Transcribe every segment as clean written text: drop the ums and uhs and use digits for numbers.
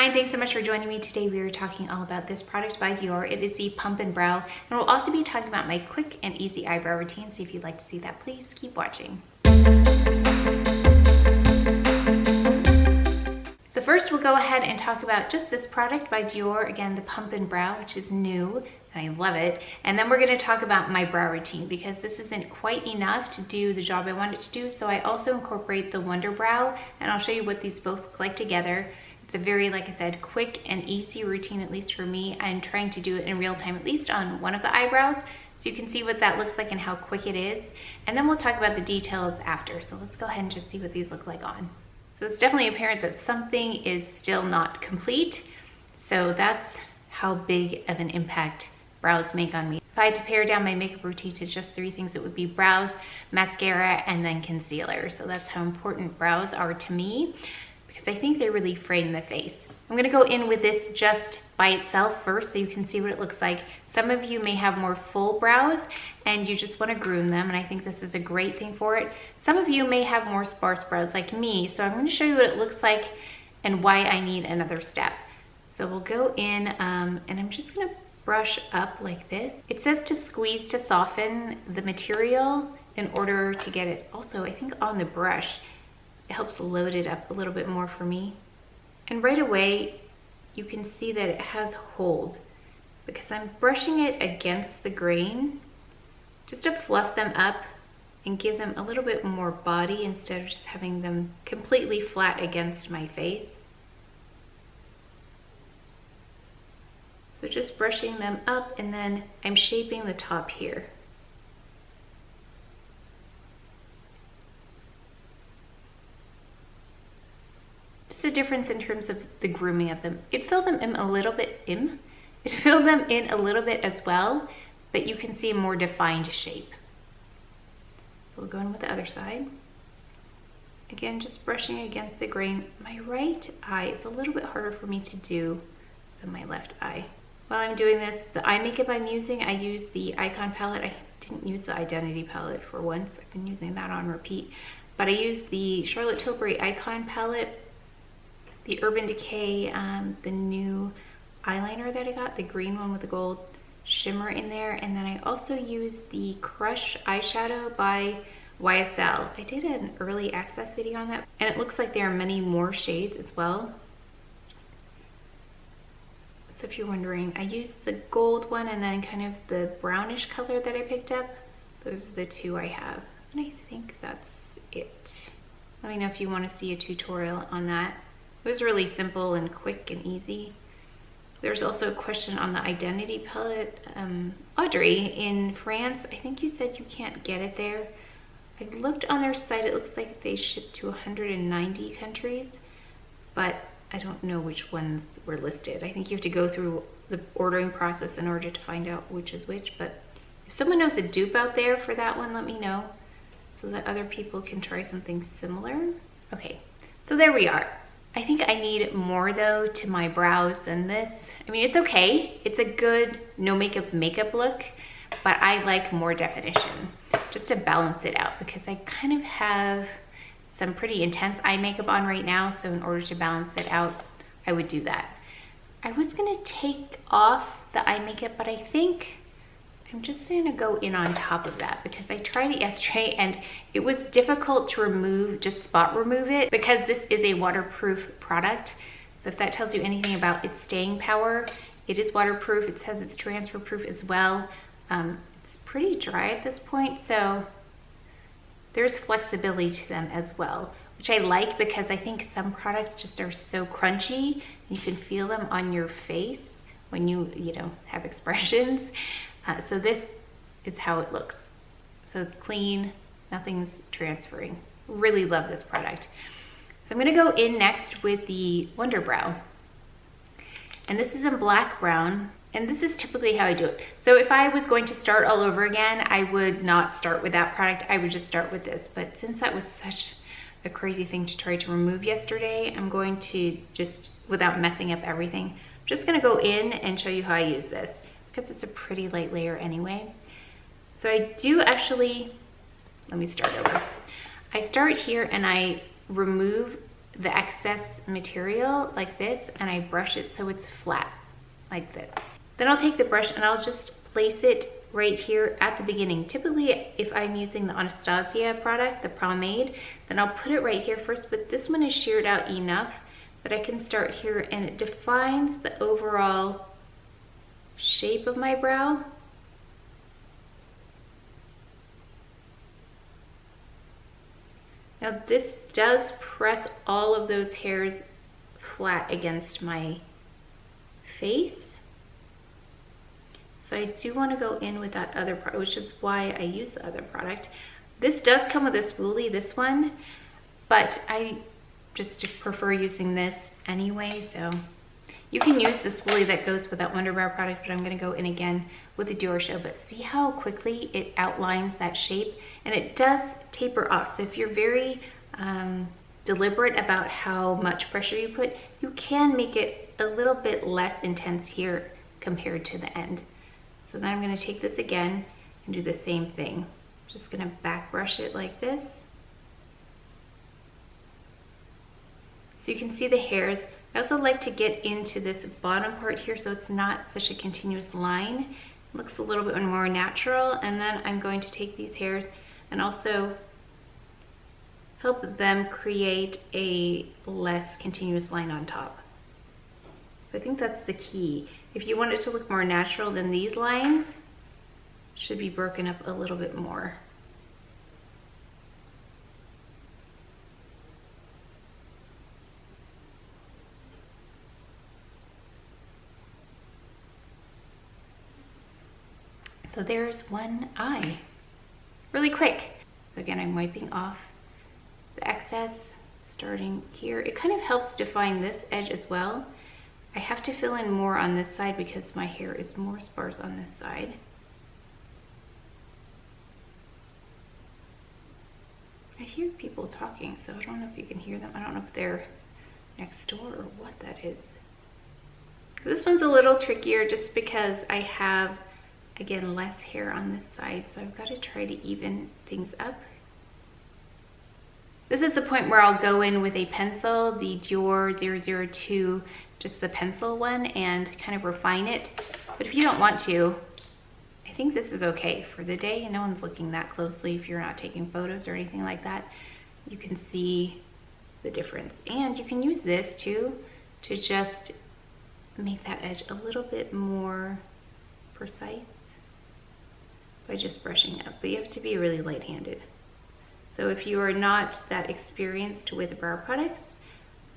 Hi, thanks so much for joining me. Today we are talking all about this product by Dior. It is the Pump and Brow, and we'll also be talking about my quick and easy eyebrow routine. So if you'd like to see that, please keep watching. So first we'll go ahead and talk about just this product by Dior, again, the Pump and Brow, which is new, and I love it. And then we're gonna talk about my brow routine because this isn't quite enough to do the job I want it to do. So I also incorporate the Wonder Brow, and I'll show you what these both look like together. It's a very, like I said, quick and easy routine, at least for me. I'm trying to do it in real time, at least on one of the eyebrows, so you can see what that looks like and how quick it is. And then we'll talk about the details after. So let's go ahead and just see what these look like on. So it's definitely apparent that something is still not complete. So that's how big of an impact brows make on me. If I had to pare down my makeup routine to just 3 things, it would be brows, mascara, and then concealer. So that's how important brows are to me, because I think they really frame the face. I'm gonna go in with this just by itself first so you can see what it looks like. Some of you may have more full brows and you just wanna groom them, and I think this is a great thing for it. Some of you may have more sparse brows like me, so I'm gonna show you what it looks like and why I need another step. So we'll go in and I'm just gonna brush up like this. It says to squeeze to soften the material in order to get it also, I think, on the brush. It helps load it up a little bit more for me. And right away, you can see that it has hold because I'm brushing it against the grain just to fluff them up and give them a little bit more body instead of just having them completely flat against my face. So just brushing them up, and then I'm shaping the top here. Just a difference in terms of the grooming of them. It filled them in a little bit as well, but you can see a more defined shape. So we'll go in with the other side. Again, just brushing against the grain. My right eye is a little bit harder for me to do than my left eye. While I'm doing this, the eye makeup I'm using, I use the Aucoin palette. I didn't use the Identity palette for once. I've been using that on repeat. But I use the Charlotte Tilbury Aucoin palette, the Urban Decay, the new eyeliner that I got, the green one with the gold shimmer in there. And then I also use the Crush eyeshadow by YSL. I did an early access video on that, and it looks like there are many more shades as well. So if you're wondering, I used the gold one and then kind of the brownish color that I picked up. Those are the 2 I have. And I think that's it. Let me know if you want to see a tutorial on that. It was really simple and quick and easy. There's also a question on the Identity palette. Audrey, in France, I think you said you can't get it there. I looked on their site, it looks like they ship to 190 countries, but I don't know which ones were listed. I think you have to go through the ordering process in order to find out which is which, but if someone knows a dupe out there for that one, let me know so that other people can try something similar. Okay, so there we are. I think I need more though to my brows than this. I mean, it's okay. It's a good no makeup look, but I like more definition just to balance it out because I kind of have some pretty intense eye makeup on right now. So in order to balance it out, I would do that. I was gonna take off the eye makeup, but I think I'm just gonna go in on top of that because I tried it yesterday and it was difficult to remove, just spot remove it, because this is a waterproof product. So if that tells you anything about its staying power, it is waterproof. It says it's transfer proof as well. It's pretty dry at this point, so there's flexibility to them as well, which I like because I think some products just are so crunchy. You can feel them on your face when you have expressions. So this is how it looks. So it's clean, nothing's transferring. Really love this product. So I'm gonna go in next with the Wonder Brow. And this is in black brown, and this is typically how I do it. So if I was going to start all over again, I would not start with that product, I would just start with this. But since that was such a crazy thing to try to remove yesterday, I'm going to just, without messing up everything, I'm just gonna go in and show you how I use this, because it's a pretty light layer anyway. So I do actually, let me start over. I start here and I remove the excess material like this, and I brush it so it's flat like this. Then I'll take the brush and I'll just place it right here at the beginning. Typically, if I'm using the Anastasia product, the pomade, then I'll put it right here first, but this one is sheared out enough that I can start here, and it defines the overall shape of my brow. Now this does press all of those hairs flat against my face. So I do want to go in with that other product, which is why I use the other product. This does come with a spoolie, this one, but I just prefer using this anyway. So you can use the spoolie that goes with that Wonder Brow product, but I'm going to go in again with the Diorshow. But see how quickly it outlines that shape, and it does taper off. So if you're very deliberate about how much pressure you put, you can make it a little bit less intense here compared to the end. So then I'm going to take this again and do the same thing. Just going to back brush it like this. So you can see the hairs. I also like to get into this bottom part here so it's not such a continuous line. It looks a little bit more natural. And then I'm going to take these hairs and also help them create a less continuous line on top. So I think that's the key. If you want it to look more natural, then these lines should be broken up a little bit more. So there's one eye, really quick. So again, I'm wiping off the excess, starting here. It kind of helps define this edge as well. I have to fill in more on this side because my hair is more sparse on this side. I hear people talking, so I don't know if you can hear them. I don't know if they're next door or what that is. This one's a little trickier just because I have, again, less hair on this side, so I've got to try to even things up. This is the point where I'll go in with a pencil, the Dior 002, just the pencil one, and kind of refine it. But if you don't want to, I think this is okay for the day. No one's looking that closely if you're not taking photos or anything like that. You can see the difference. And you can use this too to just make that edge a little bit more precise by just brushing up. But you have to be really light-handed. So if you are not that experienced with brow products,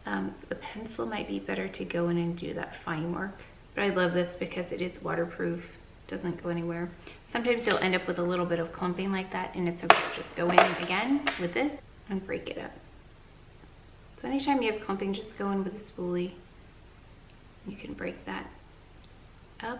the pencil might be better to go in and do that fine work. But I love this because it is waterproof, doesn't go anywhere. Sometimes you'll end up with a little bit of clumping like that, and it's okay. Just go in again with this and break it up. So anytime you have clumping, just go in with a spoolie. You can break that up.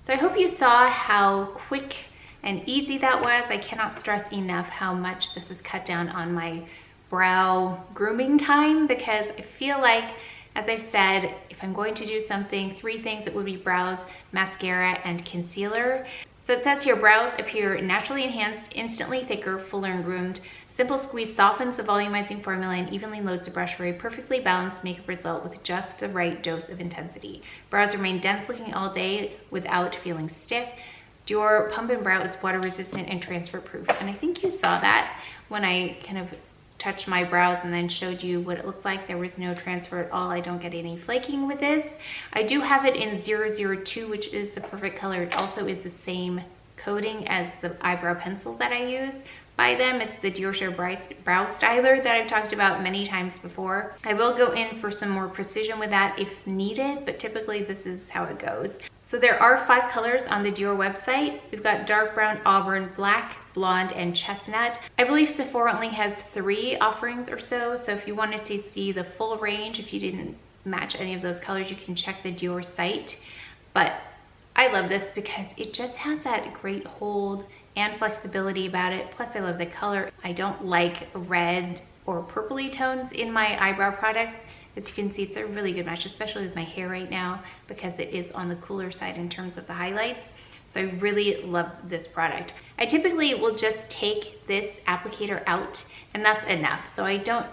So I hope you saw how quick and easy that was. I cannot stress enough how much this has cut down on my brow grooming time, because I feel like, as I've said, if I'm going to do something, 3 things, it would be brows, mascara, and concealer. So it says here, brows appear naturally enhanced, instantly thicker, fuller, and groomed. Simple squeeze softens the volumizing formula and evenly loads the brush for a perfectly balanced makeup result with just the right dose of intensity. Brows remain dense looking all day without feeling stiff. Dior Pump and Brow is water resistant and transfer proof. And I think you saw that when I kind of touched my brows and then showed you what it looked like. There was no transfer at all. I don't get any flaking with this. I do have it in 002, which is the perfect color. It also is the same coating as the eyebrow pencil that I use by them. It's the Giorgio brow styler that I've talked about many times before. I will go in for some more precision with that if needed, but typically this is how it goes. So there are 5 colors on the Dior website. We've got dark brown, auburn, black, blonde, and chestnut. I believe Sephora only has 3 offerings or so. So if you wanted to see the full range, if you didn't match any of those colors, you can check the Dior site. But I love this because it just has that great hold and flexibility about it. Plus I love the color. I don't like red or purpley tones in my eyebrow products. As you can see, it's a really good match, especially with my hair right now, because it is on the cooler side in terms of the highlights. So I really love this product. I typically will just take this applicator out and that's enough. So I don't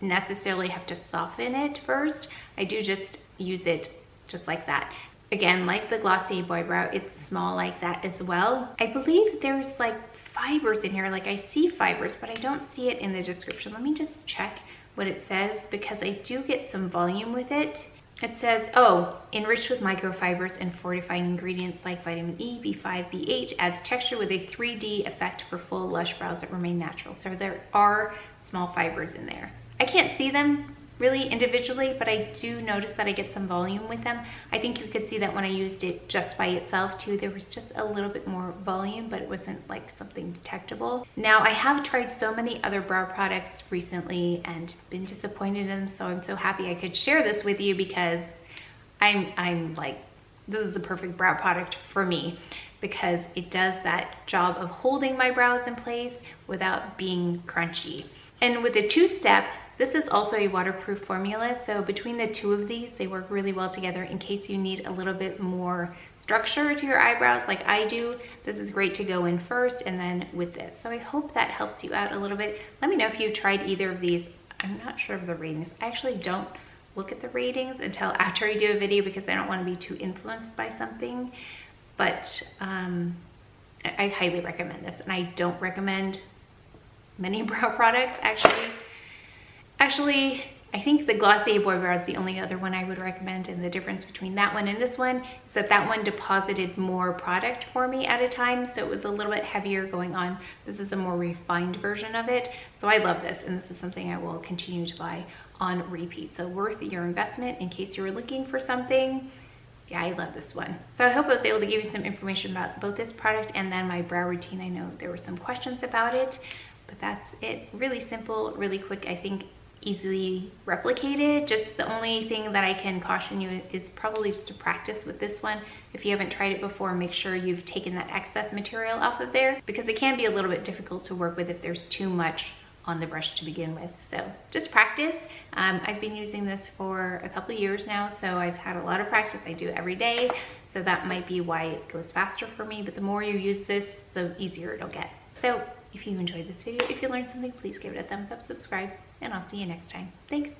necessarily have to soften it first. I do just use it just like that. Again, like the Glossier Boy Brow, it's small like that as well. I believe there's like fibers in here. Like I see fibers, but I don't see it in the description. Let me just check what it says because I do get some volume with it. It says, oh, enriched with microfibers and fortifying ingredients like vitamin E, B5, B8, adds texture with a 3D effect for full lush brows that remain natural. So there are small fibers in there. I can't see them really individually, but I do notice that I get some volume with them. I think you could see that when I used it just by itself too. There was just a little bit more volume, but it wasn't like something detectable. Now I have tried so many other brow products recently and been disappointed in them, so I'm so happy I could share this with you because I'm like, this is a perfect brow product for me because it does that job of holding my brows in place without being crunchy. And with the two-step, this is also a waterproof formula, so between the two of these, they work really well together in case you need a little bit more structure to your eyebrows like I do. This is great to go in first and then with this. So I hope that helps you out a little bit. Let me know if you've tried either of these. I'm not sure of the ratings. I actually don't look at the ratings until after I do a video because I don't want to be too influenced by something. But I highly recommend this, and I don't recommend many brow products actually. Actually, I think the Glossier Boy Brow is the only other one I would recommend, and the difference between that one and this one is that that one deposited more product for me at a time, so it was a little bit heavier going on. This is a more refined version of it, so I love this, and this is something I will continue to buy on repeat. So worth your investment in case you were looking for something. Yeah, I love this one. So I hope I was able to give you some information about both this product and then my brow routine. I know there were some questions about it, but that's it. Really simple, really quick, I think easily replicated. Just the only thing that I can caution you is probably just to practice with this one. If you haven't tried it before, make sure you've taken that excess material off of there because it can be a little bit difficult to work with if there's too much on the brush to begin with. So just practice. I've been using this for a couple years now, so I've had a lot of practice. I do it every day, so that might be why it goes faster for me, but the more you use this, the easier it'll get. So if you enjoyed this video, if you learned something, please give it a thumbs up, subscribe, and I'll see you next time. Thanks.